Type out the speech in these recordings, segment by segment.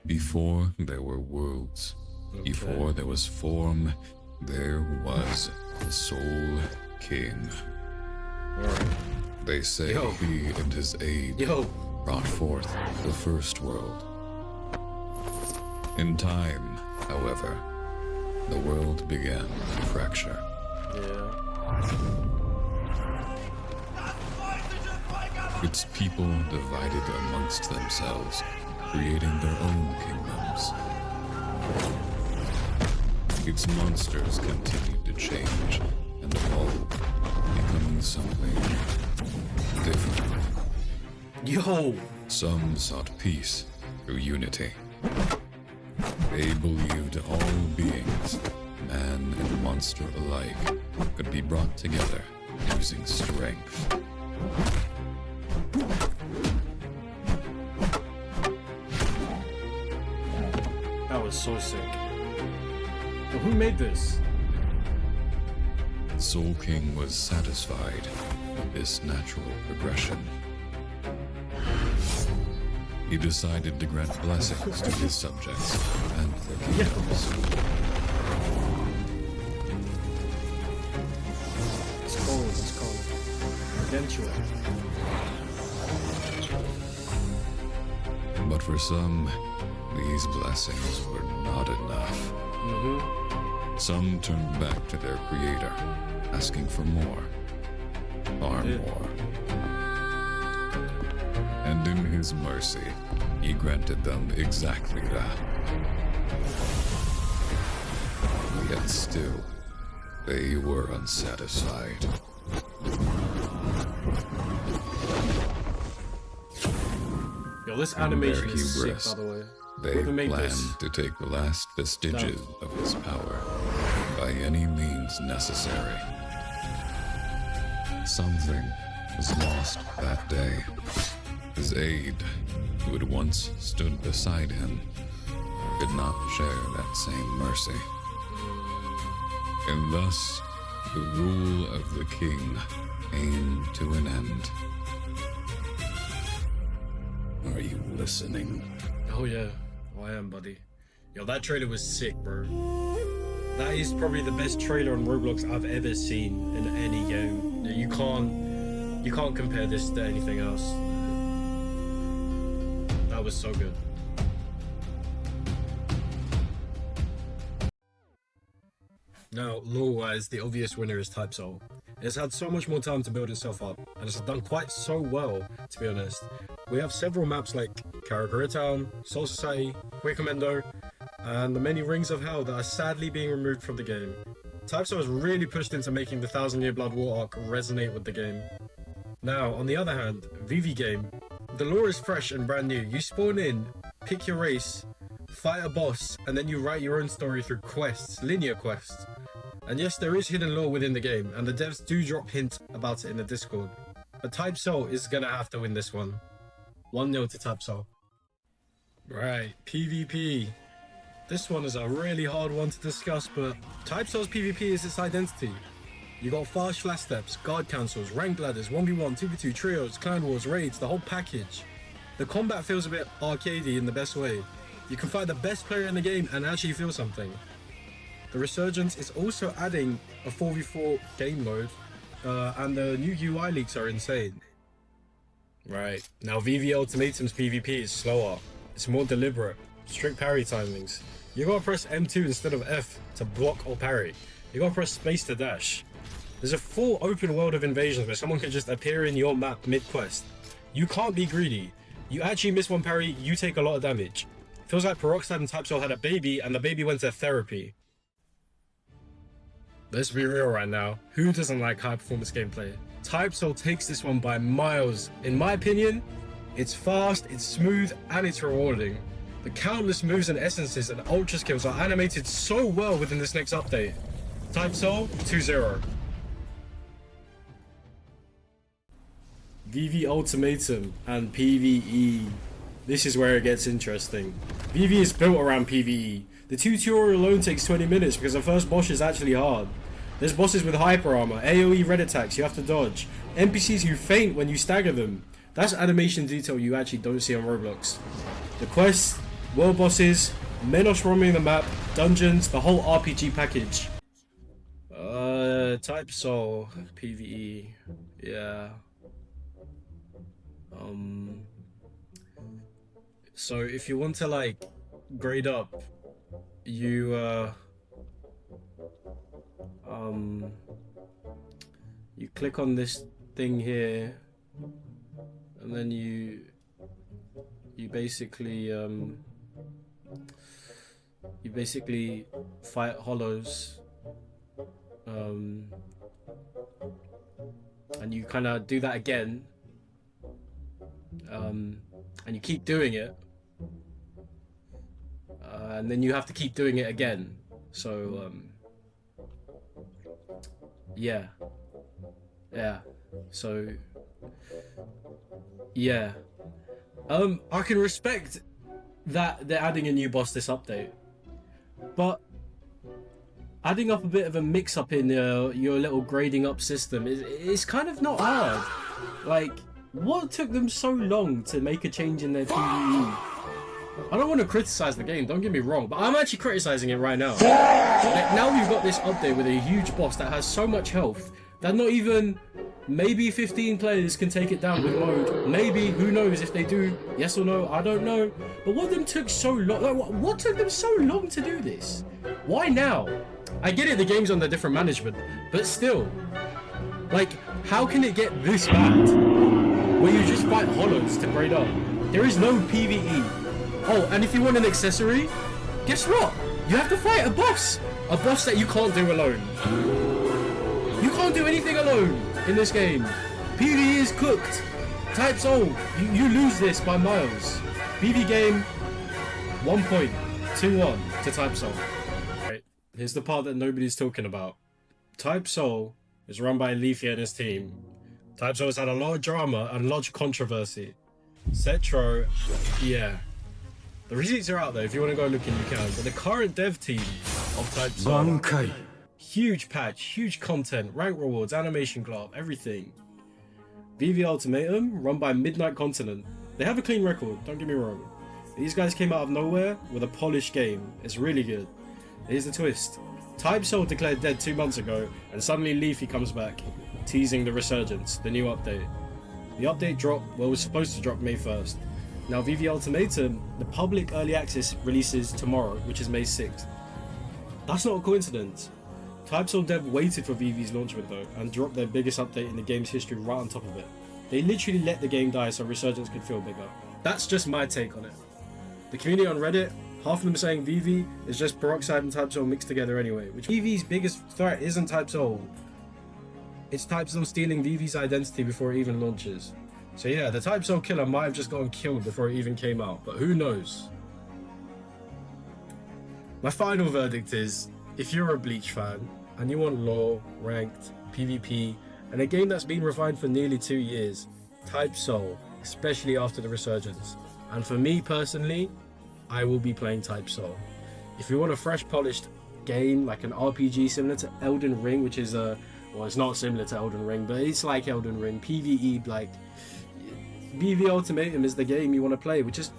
Before there were worlds, before there was form, there was the Soul King. Alright. They say he and his aid brought forth the first world. In time, however, the world began to fracture. Its people divided amongst themselves, creating their own kingdoms. Its monsters continued to change and evolve, becoming something different. Some sought peace through unity. They believed all beings, man and monster alike, could be brought together using strength. That was so sick. But who made this? Soul King was satisfied with this natural progression. He decided to grant blessings to his subjects and their kingdoms. It's cold. Eventually. But for some, these blessings were not enough. Some turned back to their creator, asking for more, far more. And in his mercy, he granted them exactly that. Yet still, they were unsatisfied. Yo, this animation is sick, by the way. They planned to take the last vestiges of his power by any means necessary. Something was lost that day. His aide, who had once stood beside him, did not share that same mercy. And thus, the rule of the king came to an end. Are you listening? Oh yeah, I am, buddy. Yo, that trailer was sick, bro. That is probably the best trailer on Roblox I've ever seen in any game. You can't compare this to anything else. That was so good. Now, lore-wise, the obvious winner is Type Soul. It's had so much more time to build itself up, and it's done quite so well, to be honest. We have several maps like Karakura Town, Soul Society, Wickermendo, and the many Rings of Hell that are sadly being removed from the game. Type Soul has really pushed into making the 1000-Year Blood War arc resonate with the game. Now, on the other hand, VV game, the lore is fresh and brand new. You spawn in, pick your race, fight a boss, and then you write your own story through quests, linear quests. And yes, there is hidden lore within the game, and the devs do drop hints about it in the Discord. But Type Soul is gonna have to win this one. 1-0 to Type Soul. Right, PvP. This one is a really hard one to discuss, but Type Soul's PvP is its identity. You got fast flash steps, guard cancels, rank ladders, 1v1, 2v2, trios, clan wars, raids, the whole package. The combat feels a bit arcadey in the best way. You can find the best player in the game and actually feel something. The Resurgence is also adding a 4v4 game mode, and the new UI leaks are insane. Right, now VV Ultimatum's PvP is slower. It's more deliberate, strict parry timings. You gotta press M2 instead of F to block or parry. You gotta press space to dash. There's a full open world of invasions where someone can just appear in your map mid-quest. You can't be greedy. You actually miss one parry, you take a lot of damage. Feels like Peroxide and Type Soul had a baby and the baby went to therapy. Let's be real right now. Who doesn't like high performance gameplay? Type Soul takes this one by miles. In my opinion, it's fast, it's smooth, and it's rewarding. The countless moves and essences and ultra skills are animated so well within this next update. Type Soul 2-0. VV Ultimatum and PvE. This is where it gets interesting. VV is built around PvE. The tutorial alone takes 20 minutes because the first boss is actually hard. There's bosses with hyper armor, AoE red attacks you have to dodge, NPCs who faint when you stagger them. That's animation detail you actually don't see on Roblox. The quests, world bosses, Menos roaming the map, dungeons, the whole RPG package. Type Soul, PvE, yeah. So if you want to like grade up, you you click on this thing here, and then you basically fight hollows, and you kind of do that again, and you keep doing it, and then you have to keep doing it again. So yeah, so yeah, I can respect that they're adding a new boss this update, but adding up a bit of a mix-up in your little grading up system is kind of not hard. Like, what took them so long to make a change in their PvE? I don't want to criticize the game, don't get me wrong, but I'm actually criticizing it right now. Like, now we've got this update with a huge boss that has so much health that not even maybe 15 players can take it down with mode. Maybe, who knows if they do, yes or no, I don't know. But what them took so long? Like, what took them so long to do this? Why now? I get it, the game's under different management, but still, like, how can it get this bad? Where you just fight hollows to grade up. There is no PvE. Oh, and if you want an accessory, guess what? You have to fight a boss that you can't do alone. You can't do anything alone in this game. PvE is cooked. Type Soul, you lose this by miles. PvE game, 1 point, 2-1 to Type Soul. Right, here's the part that nobody's talking about. Type Soul is run by Leafy and his team. Type Soul has had a lot of drama and a lot of controversy. Cetro, yeah. The receipts are out there, if you want to go looking you can, but the current dev team of Type Soul, huge patch, huge content, rank rewards, animation club, everything. VV Ultimatum, run by Midnight Continent. They have a clean record, don't get me wrong. These guys came out of nowhere with a polished game. It's really good. Here's the twist. Type Soul declared dead 2 months ago, and suddenly Leafy comes back, teasing the Resurgence, the new update. The update dropped, well, it was supposed to drop May 1st. Now VV Ultimatum, the public early access releases tomorrow, which is May 6th. That's not a coincidence. Type Soul dev waited for VV's launch window and dropped their biggest update in the game's history right on top of it. They literally let the game die so Resurgence could feel bigger. That's just my take on it. The community on Reddit, half of them saying VV is just Peroxide and Type Soul mixed together anyway, which VV's biggest threat isn't Type Soul. It's Type Soul stealing VV's identity before it even launches. So yeah, the Type Soul killer might have just gotten killed before it even came out, but who knows? My final verdict is, if you're a Bleach fan and you want lore, ranked, PvP, and a game that's been refined for nearly 2 years, Type Soul, especially after the Resurgence. And for me personally, I will be playing Type Soul. If you want a fresh polished game, like an RPG similar to Elden Ring, which is well, it's not similar to Elden Ring, but it's like Elden Ring, PvE, like, VV Ultimatum is the game you want to play, which is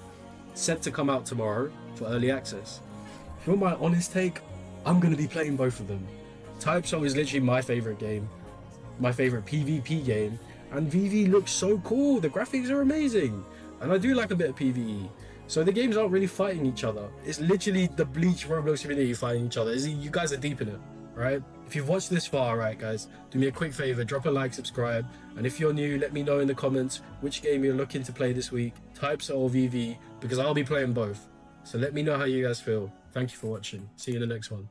set to come out tomorrow for early access. If you want my honest take, I'm going to be playing both of them. Type Soul is literally my favorite game, my favorite PvP game, and VV looks so cool. The graphics are amazing, and I do like a bit of PvE. So the games aren't really fighting each other. It's literally the Bleach Roblox community fighting each other. You guys are deep in it, right? If you've watched this far, right, guys, do me a quick favor, drop a like, subscribe, and if you're new, let me know in the comments which game you're looking to play this week, Type Soul or VV, because I'll be playing both. So let me know how you guys feel. Thank you for watching. See you in the next one.